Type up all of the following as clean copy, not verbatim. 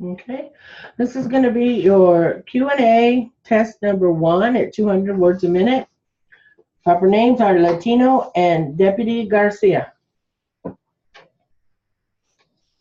Okay. This is going to be your Q&A test number 1 at 200 words a minute. Proper names are Latino and Deputy Garcia.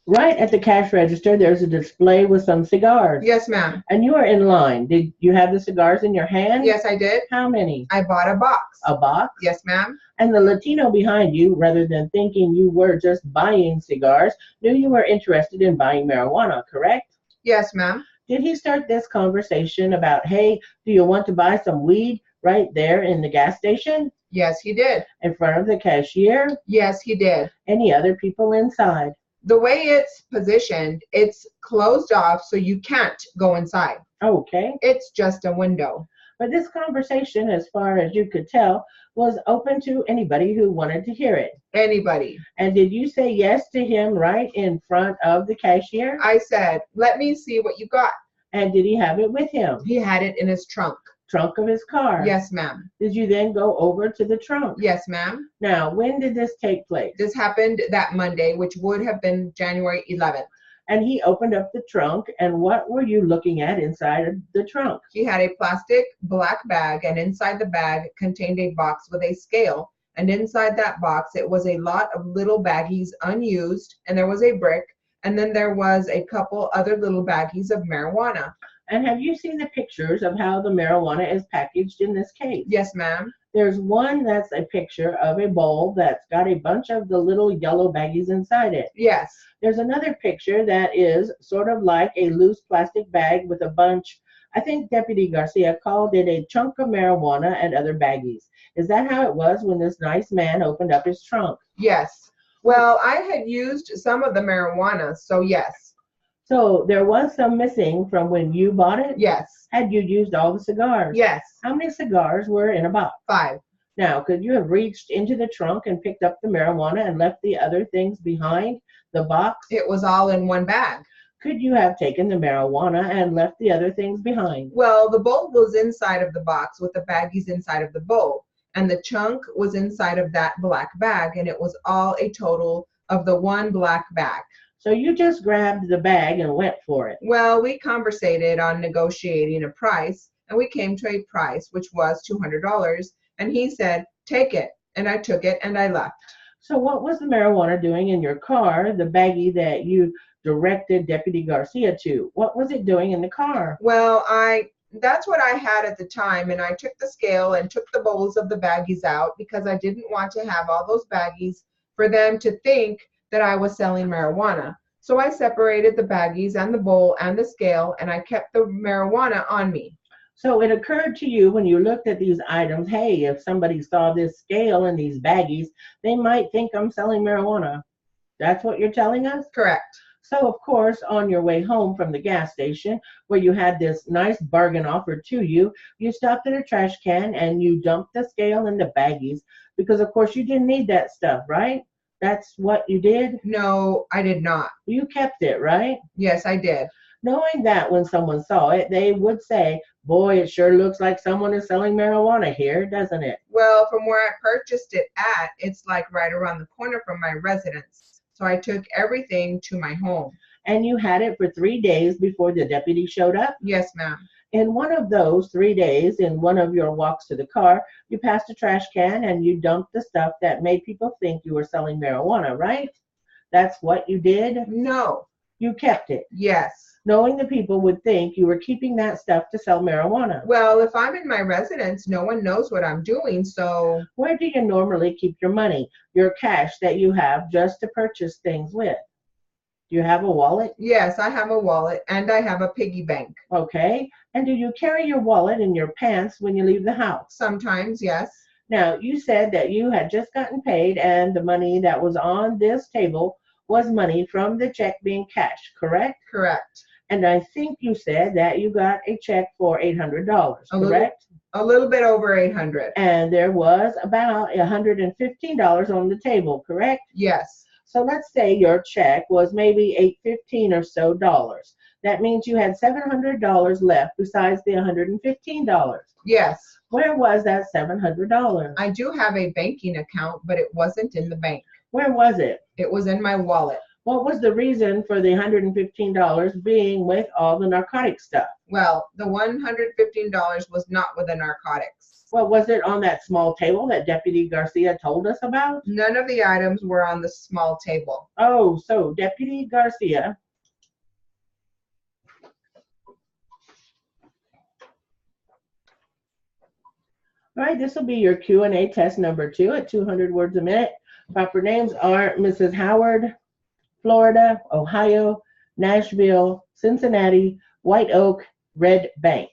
Right at the cash register, there's a display with some cigars. Yes, ma'am. And you are in line. Did you have the cigars in your hand? Yes, I did. How many? I bought a box. A box? Yes, ma'am. And the Latino behind you, rather than thinking you were just buying cigars, knew you were interested in buying marijuana, correct? Yes, ma'am. Did he start this conversation about, hey, do you want to buy some weed right there in the gas station? Yes, he did. In front of the cashier? Yes, he did. Any other people inside? The way it's positioned, it's closed off so you can't go inside. Okay. It's just a window. But this conversation, as far as you could tell, was open to anybody who wanted to hear it. Anybody. And did you say yes to him right in front of the cashier? I said, let me see what you got. And did he have it with him? He had it in his trunk. Trunk of his car? Yes, ma'am. Did you then go over to the trunk? Yes, ma'am. Now, when did this take place? This happened that Monday, which would have been January 11th. And he opened up the trunk, and what were you looking at inside of the trunk? He had a plastic black bag, and inside the bag contained a box with a scale. And inside that box, it was a lot of little baggies unused, and there was a brick, and then there was a couple other little baggies of marijuana. And have you seen the pictures of how the marijuana is packaged in this case? Yes, ma'am. There's one that's a picture of a bowl that's got a bunch of the little yellow baggies inside it. Yes. There's another picture that is sort of like a loose plastic bag with a bunch. I think Deputy Garcia called it a chunk of marijuana and other baggies. Is that how it was when this nice man opened up his trunk? Yes. Well, I had used some of the marijuana, so yes. So there was some missing from when you bought it? Yes. Had you used all the cigars? Yes. How many cigars were in a box? 5. Now, could you have reached into the trunk and picked up the marijuana and left the other things behind the box? It was all in one bag. Could you have taken the marijuana and left the other things behind? Well, the bowl was inside of the box with the baggies inside of the bowl, and the chunk was inside of that black bag, and it was all a total of the one black bag. So you just grabbed the bag and went for it. Well, we conversated on negotiating a price, and we came to a price which was $200, and he said, take it, and I took it and I left. So what was the marijuana doing in your car, the baggie that you directed Deputy Garcia to? What was it doing in the car? Well, that's what I had at the time, and I took the scale and took the bowls of the baggies out because I didn't want to have all those baggies for them to think that I was selling marijuana. So I separated the baggies and the bowl and the scale, and I kept the marijuana on me. So it occurred to you when you looked at these items, hey, if somebody saw this scale and these baggies, they might think I'm selling marijuana. That's what you're telling us? Correct. So, of course, on your way home from the gas station, where you had this nice bargain offered to you, you stopped at a trash can and you dumped the scale and the baggies because, of course, you didn't need that stuff, right? That's what you did? No, I did not. You kept it, right? Yes, I did. Knowing that when someone saw it, they would say, boy, it sure looks like someone is selling marijuana here, doesn't it? Well, from where I purchased it at, it's like right around the corner from my residence. So I took everything to my home. And you had it for 3 days before the deputy showed up? Yes, ma'am. In one of those 3 days, in one of your walks to the car, you passed a trash can and you dumped the stuff that made people think you were selling marijuana, right? That's what you did? No. You kept it? Yes. Knowing the people would think you were keeping that stuff to sell marijuana. Well, if I'm in my residence, no one knows what I'm doing, so... Where do you normally keep your money, your cash that you have just to purchase things with? Do you have a wallet? Yes, I have a wallet, and I have a piggy bank. Okay. And do you carry your wallet in your pants when you leave the house? Sometimes, yes. Now, you said that you had just gotten paid and the money that was on this table was money from the check being cashed, correct? Correct. And I think you said that you got a check for $800, correct? A little bit over 800. And there was about $115 on the table, correct? Yes. So let's say your check was maybe $815 or so dollars. That means you had $700 left besides the $115. Yes. Where was that $700? I do have a banking account, but it wasn't in the bank. Where was it? It was in my wallet. What was the reason for the $115 being with all the narcotic stuff? Well, the $115 was not with the narcotics. What was it on that small table that Deputy Garcia told us about? None of the items were on the small table. Oh, so Deputy Garcia All right, this will be your Q&A test number 2 at 200 words a minute. Proper names are Mrs. Howard, Florida, Ohio, Nashville, Cincinnati, White Oak, Red Bank.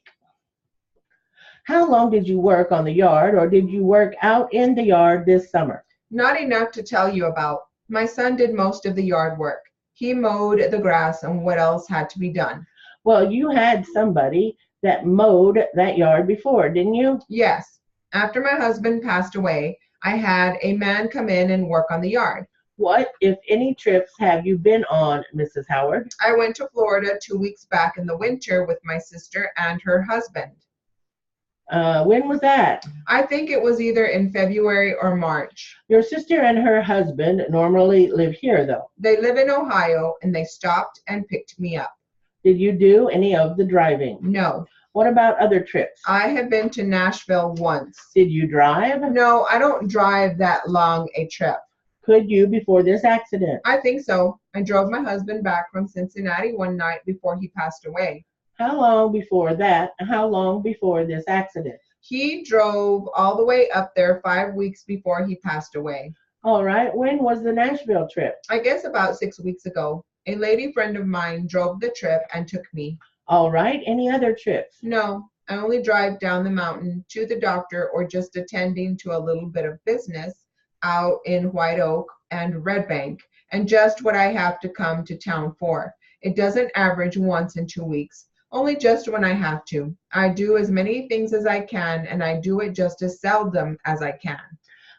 How long did you work on the yard, or did you work out in the yard this summer? Not enough to tell you about. My son did most of the yard work. He mowed the grass and what else had to be done. Well, you had somebody that mowed that yard before, didn't you? Yes. After my husband passed away, I had a man come in and work on the yard. What, if any, trips have you been on, Mrs. Howard? I went to Florida 2 weeks back in the winter with my sister and her husband. When was that? I think it was either in February or March. Your sister and her husband normally live here, though. They live in Ohio, and they stopped and picked me up. Did you do any of the driving? No. What about other trips? I have been to Nashville once. Did you drive? No, I don't drive that long a trip. Could you before this accident? I think so. I drove my husband back from Cincinnati one night before he passed away. How long before that? How long before this accident? He drove all the way up there 5 weeks before he passed away. All right. When was the Nashville trip? I guess about 6 weeks ago. A lady friend of mine drove the trip and took me. All right. Any other trips? No, I only drive down the mountain to the doctor or just attending to a little bit of business out in White Oak and Red Bank, and just what I have to come to town for. It doesn't average once in 2 weeks, only just when I have to. I do as many things as I can, and I do it just as seldom as I can.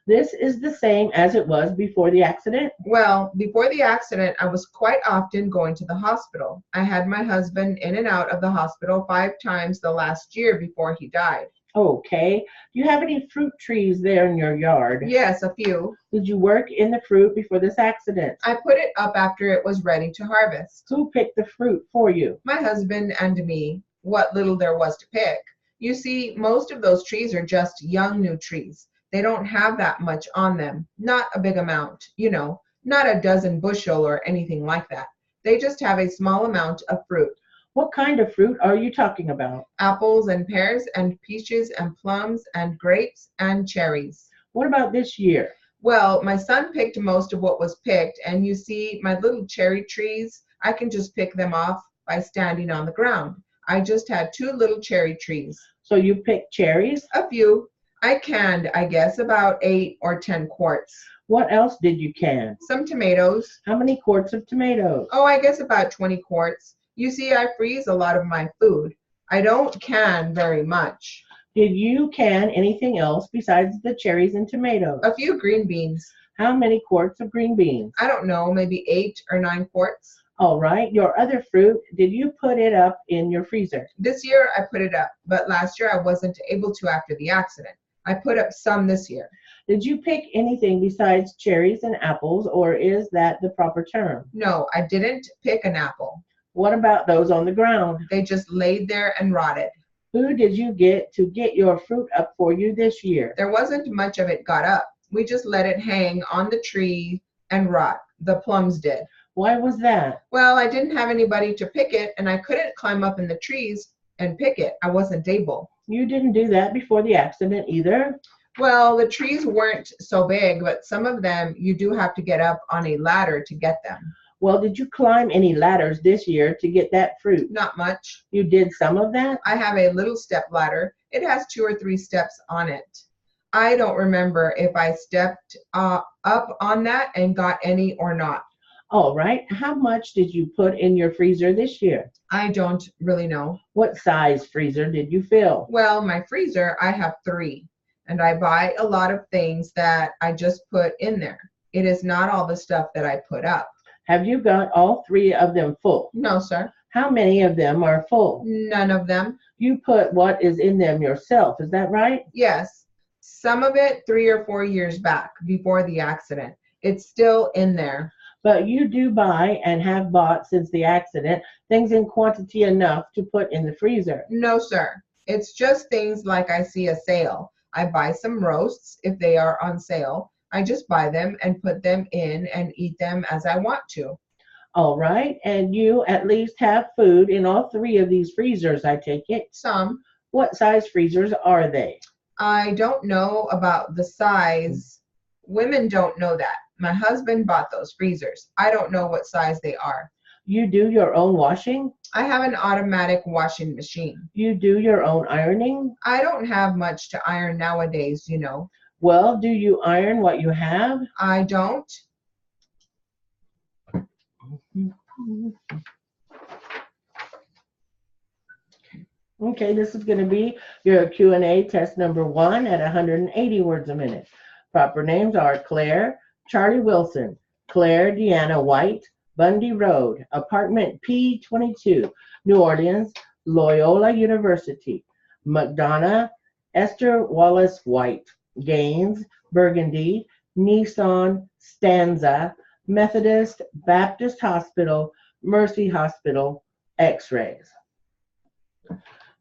This is the same as it was before the accident? Well, before the accident, I was quite often going to the hospital. I had my husband in and out of the hospital 5 times the last year before he died. Okay. Do you have any fruit trees there in your yard? Yes, a few. Did you work in the fruit before this accident? I put it up after it was ready to harvest. Who picked the fruit for you? My husband and me, what little there was to pick. You see, most of those trees are just young new trees. They don't have that much on them, not a big amount, not a dozen bushel or anything like that. They just have a small amount of fruit. What kind of fruit are you talking about? Apples and pears and peaches and plums and grapes and cherries. What about this year? Well, my son picked most of what was picked, and you see, my little cherry trees, I can just pick them off by standing on the ground. I just had 2 little cherry trees. So you picked cherries? A few. I canned, I guess, about 8 or 10 quarts. What else did you can? Some tomatoes. How many quarts of tomatoes? Oh, I guess about 20 quarts. You see, I freeze a lot of my food. I don't can very much. Did you can anything else besides the cherries and tomatoes? A few green beans. How many quarts of green beans? I don't know, maybe 8 or 9 quarts. All right. Your other fruit, did you put it up in your freezer? This year I put it up, but last year I wasn't able to after the accident. I put up some this year. Did you pick anything besides cherries and apples, or is that the proper term? No, I didn't pick an apple. What about those on the ground? They just laid there and rotted. Who did you get to get your fruit up for you this year? There wasn't much of it got up. We just let it hang on the tree and rot. The plums did. Why was that? Well, I didn't have anybody to pick it, and I couldn't climb up in the trees and pick it. I wasn't able. You didn't do that before the accident either? Well, the trees weren't so big, but some of them you do have to get up on a ladder to get them. Well, did you climb any ladders this year to get that fruit? Not much. You did some of that? I have a little step ladder. It has 2 or 3 steps on it. I don't remember if I stepped up on that and got any or not. All right. How much did you put in your freezer this year? I don't really know. What size freezer did you fill? Well, my freezer, I have 3, and I buy a lot of things that I just put in there. It is not all the stuff that I put up. Have you got all 3 of them full? No, sir. How many of them are full? None of them. You put what is in them yourself, is that right? Yes. Some of it 3 or 4 years back before the accident. It's still in there. But you do buy and have bought since the accident things in quantity enough to put in the freezer. No, sir. It's just things like I see a sale. I buy some roasts if they are on sale. I just buy them and put them in and eat them as I want to. All right, and you at least have food in all three of these freezers, I take it. Some. What size freezers are they? I don't know about the size. Women don't know that. My husband bought those freezers. I don't know what size they are. You do your own washing? I have an automatic washing machine. You do your own ironing? I don't have much to iron nowadays, you know. Well, do you iron what you have? I don't. Okay, this is going to be your Q&A test number 1 at 180 words a minute. Proper names are Claire Charlie Wilson, Claire Deanna White, Bundy Road, apartment P22, New Orleans, Loyola University, McDonough, Esther Wallace White, Gaines, Burgundy, Nissan, Stanza, Methodist, Baptist Hospital, Mercy Hospital, X-rays.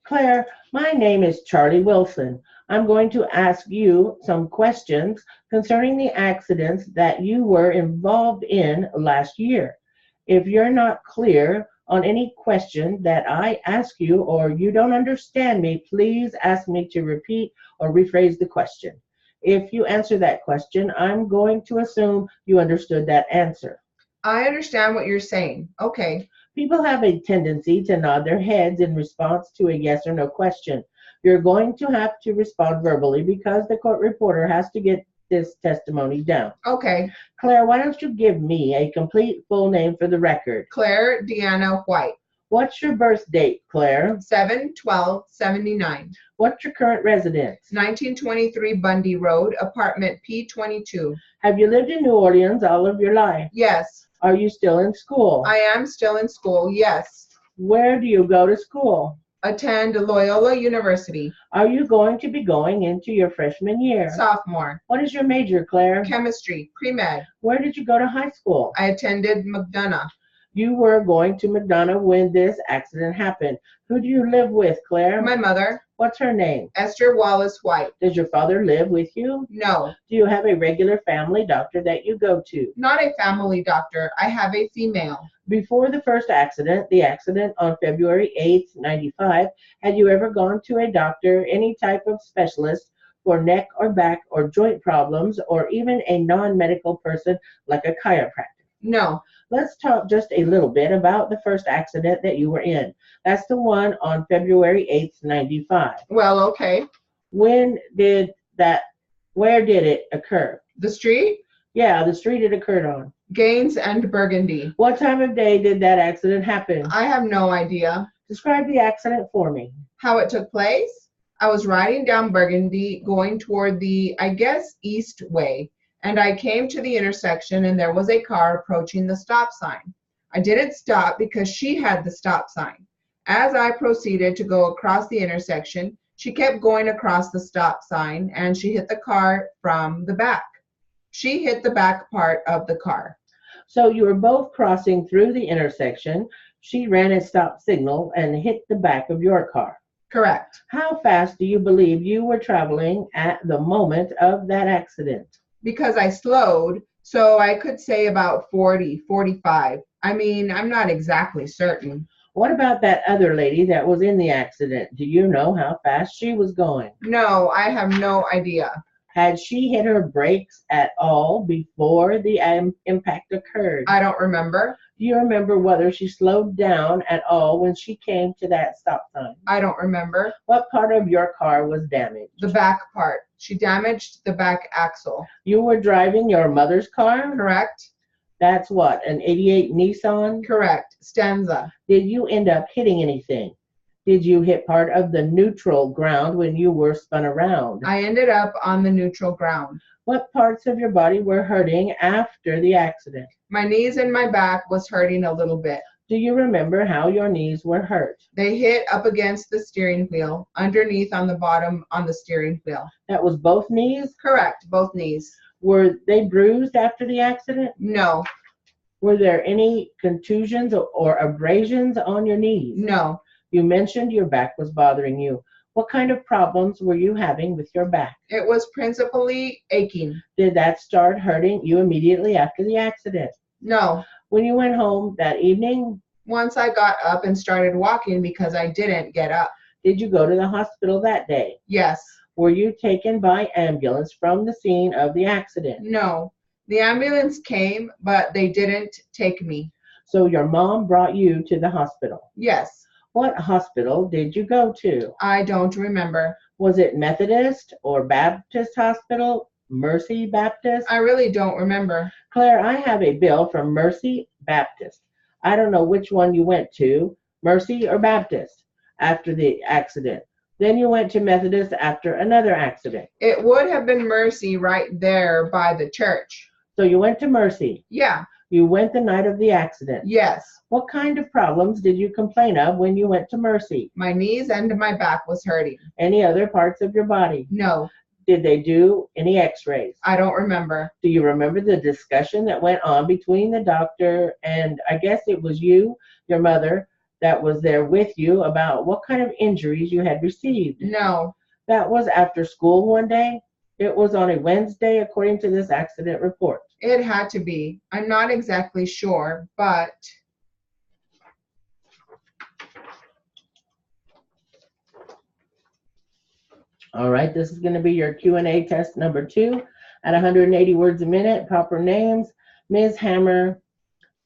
Claire, my name is Charlie Wilson. I'm going to ask you some questions concerning the accidents that you were involved in last year. If you're not clear on any question that I ask you or you don't understand me, please ask me to repeat or rephrase the question. If you answer that question, I'm going to assume you understood that answer. I understand what you're saying. Okay. People have a tendency to nod their heads in response to a yes or no question. You're going to have to respond verbally because the court reporter has to get this testimony down. Okay. Claire, why don't you give me a complete full name for the record? Claire Deanna White. What's your birth date, Claire? 7/12/79. What's your current residence? 1923 Bundy Road, apartment P22. Have you lived in New Orleans all of your life? Yes. Are you still in school? I am still in school. Yes. Where do you go to school? Attend Loyola University. Are you going to be going into your freshman year? Sophomore. What is your major, Claire? Chemistry. Pre-med. Where did you go to high school? I attended McDonough. You were going to McDonough when this accident happened. Who do you live with, Claire? My mother. What's her name? Esther Wallace White. Does your father live with you? No. Do you have a regular family doctor that you go to? Not a family doctor. I have a female. Before the first accident, the accident on February 8th, 95, had you ever gone to a doctor, any type of specialist, for neck or back or joint problems, or even a non-medical person like a chiropractor? No. Let's talk just a little bit about the first accident that you were in. That's the one on February 8th, 95. Well, okay. Where did it occur? The street? Yeah, the street it occurred on. Gaines and Burgundy. What time of day did that accident happen? I have no idea. Describe the accident for me. How it took place? I was riding down Burgundy going toward the, I guess, east way. And I came to the intersection and there was a car approaching the stop sign. I didn't stop because she had the stop sign. As I proceeded to go across the intersection, she kept going across the stop sign and she hit the car from the back. She hit the back part of the car. So you were both crossing through the intersection. She ran a stop signal and hit the back of your car. Correct. How fast do you believe you were traveling at the moment of that accident? Because I slowed, so I could say about 40, 45. I mean, I'm not exactly certain. What about that other lady that was in the accident? Do you know how fast she was going? No, I have no idea. Had she hit her brakes at all before the impact occurred? I don't remember. Do you remember whether she slowed down at all when she came to that stop sign? I don't remember. What part of your car was damaged? The back part. She damaged the back axle. You were driving your mother's car? Correct? That's what, an 88 Nissan? Correct. Stanza. Did you end up hitting anything? Did you hit part of the neutral ground when you were spun around? I ended up on the neutral ground. What parts of your body were hurting after the accident? My knees and my back was hurting a little bit. Do you remember how your knees were hurt? They hit up against the steering wheel, underneath on the bottom on the steering wheel. That was both knees? Correct, both knees. Were they bruised after the accident? No. Were there any contusions or abrasions on your knees? No, You mentioned your back was bothering you. What kind of problems were you having with your back? it was principally aching. Did that start hurting you immediately after the accident? No, When you went home that evening, once I got up and started walking because I didn't get up. did you go to the hospital that day? Yes, Were you taken by ambulance from the scene of the accident? no. The ambulance came, but they didn't take me. So your mom brought you to the hospital. Yes, What hospital did you go to? I don't remember. Was it Methodist or Baptist Hospital? Mercy Baptist? I really don't remember. Claire, I have a bill from Mercy Baptist. I don't know which one you went to, Mercy or Baptist, after the accident. Then you went to Methodist after another accident. It would have been Mercy right there by the church. So you went to Mercy. Yeah, You went the night of the accident. yes. What kind of problems did you complain of when you went to Mercy? My knees and my back was hurting. Any other parts of your body? No, Did they do any x-rays? I don't remember. Do you remember the discussion that went on between the doctor and I guess it was you, your mother, that was there with you about what kind of injuries you had received? No, That was after school one day. It was on a Wednesday, according to this accident report. it had to be. I'm not exactly sure, but All right, this is going to be your Q&A test number 2 at 180 words a minute. Proper names: Ms. Hammer,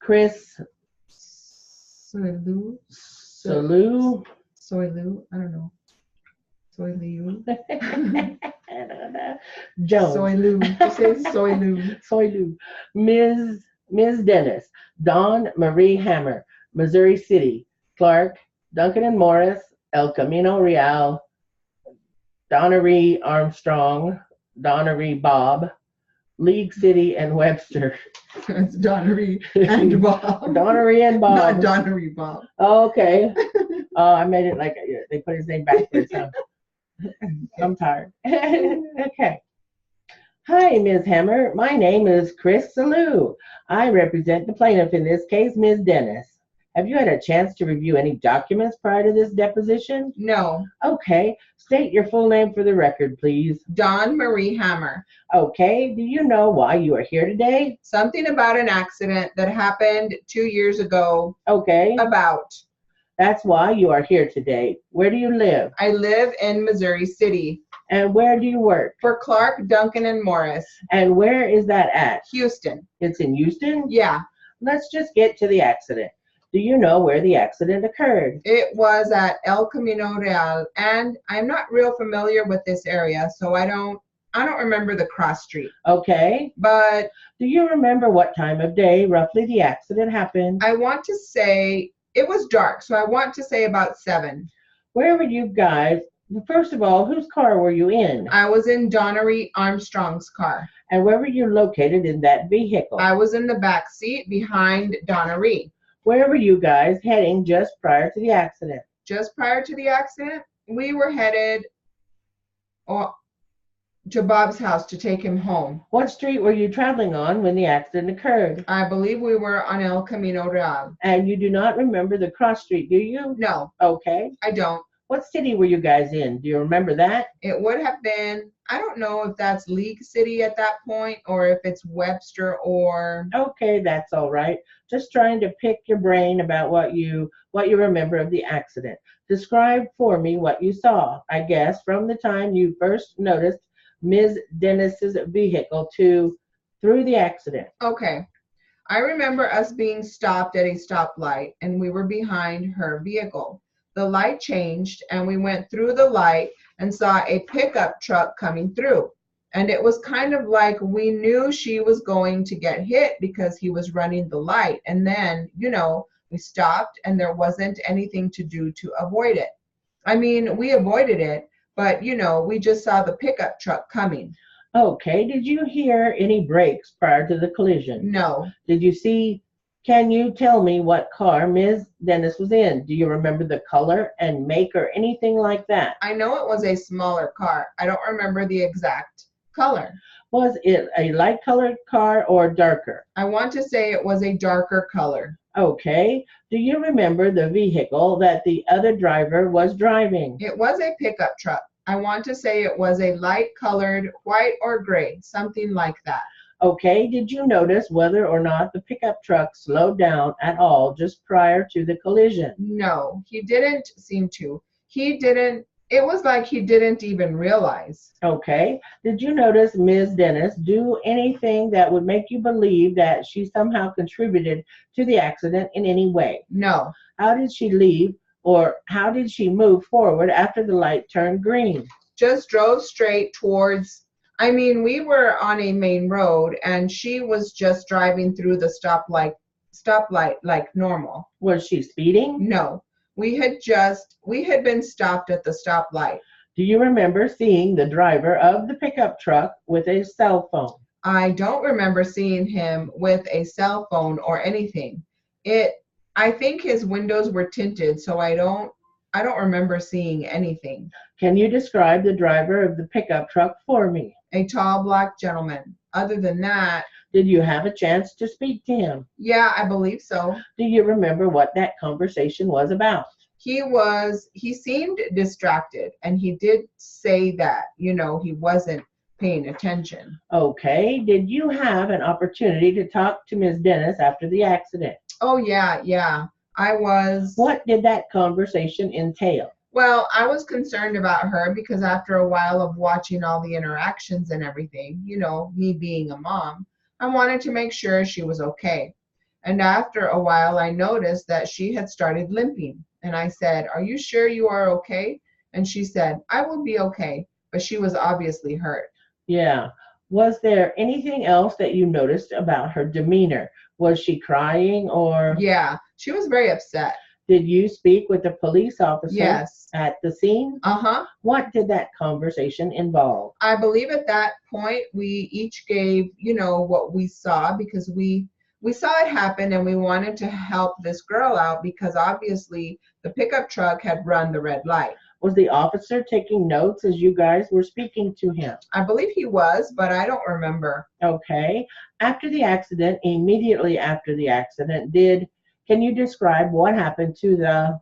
Chris Soilu, Salou. I don't know. Soilu. Jones. Soilu. You say Soilu. Soilu. Ms. Dennis, Dawn Marie Hammer, Missouri City, Clark, Duncan and Morris, El Camino Real, Donnery Armstrong, Donnery Bob, League City and Webster. It's Donnery and Bob. Donnery and Bob. Not Donnery Bob. Okay. I made it like they put his name backwards. Huh? I'm tired. Okay. Hi, Ms. Hammer. My name is Chris Salou. I represent the plaintiff in this case, Ms. Dennis. Have you had a chance to review any documents prior to this deposition? No, Okay. State your full name for the record, please. Dawn Marie Hammer. Okay. Do you know why you are here today? Something about an accident that happened 2 years ago. Okay. About. That's why you are here today. Where do you live? I live in Missouri City. And where do you work? For Clark, Duncan, and Morris. And where is that at? Houston. It's in Houston? Yeah, Let's just get to the accident. Do you know where the accident occurred? it was at El Camino Real, and I'm not real familiar with this area, so I don't remember the cross street. Okay. But Do you remember what time of day roughly the accident happened? I want to say it was dark, so I want to say about 7. Where were you guys? First of all, whose car were you in? I was in Donnery Armstrong's car. And where were you located in that vehicle? I was in the back seat behind Donnery. Where were you guys heading just prior to the accident? Just prior to the accident, we were headed to Bob's house to take him home. What street were you traveling on when the accident occurred? I believe we were on El Camino Real. And you do not remember the cross street, do you? No, Okay. I don't. What city were you guys in? Do you remember that? It would have been, I don't know if that's League City at that point or if it's Webster or, Okay, that's all right. Just trying to pick your brain about what you remember of the accident. Describe for me what you saw, I guess, from the time you first noticed Ms. Dennis's vehicle through the accident. okay. I remember us being stopped at a stoplight and we were behind her vehicle. The light changed and we went through the light and saw a pickup truck coming through. And it was kind of like we knew she was going to get hit because he was running the light. And then, we stopped and there wasn't anything to do to avoid it. I mean, we avoided it, but, we just saw the pickup truck coming. Okay, did you hear any brakes prior to the collision? No, Can you tell me what car Ms. Dennis was in? Do you remember the color and make or anything like that? I know it was a smaller car. I don't remember the exact color. Was it a light colored car or darker? I want to say it was a darker color. Okay. Do you remember the vehicle that the other driver was driving? It was a pickup truck. I want to say it was a light colored white or gray, something like that. Okay. Did you notice whether or not the pickup truck slowed down at all just prior to the collision? No, he didn't seem to. He didn't, it was like he didn't even realize. Okay. Did you notice Ms. Dennis do anything that would make you believe that she somehow contributed to the accident in any way? No, How did she leave or how did she move forward after the light turned green? just drove straight towards, I mean, we were on a main road and she was just driving through the stoplight like normal. Was she speeding? No, we had been stopped at the stoplight. Do you remember seeing the driver of the pickup truck with a cell phone? I don't remember seeing him with a cell phone or anything. I think his windows were tinted, so I don't remember seeing anything. Can you describe the driver of the pickup truck for me? A tall black gentleman. Other than that, Did you have a chance to speak to him? yeah, I believe so. Do you remember what that conversation was about? He seemed distracted, and he did say that, he wasn't paying attention. Okay. Did you have an opportunity to talk to Ms. Dennis after the accident? Oh, yeah. I was, What did that conversation entail? well, I was concerned about her because after a while of watching all the interactions and everything, me being a mom, I wanted to make sure she was okay. And after a while, I noticed that she had started limping. And I said, "Are you sure you are okay?" And she said, "I will be okay." But she was obviously hurt. Yeah. Was there anything else that you noticed about her demeanor? Was she crying or Yeah, she was very upset. did you speak with the police officer Yes. at the scene? Uh-huh. What did that conversation involve? I believe at that point we each gave, what we saw because we saw it happen and we wanted to help this girl out because obviously the pickup truck had run the red light. Was the officer taking notes as you guys were speaking to him? I believe he was, but I don't remember. Okay. After the accident, immediately after the accident, can you describe what happened to the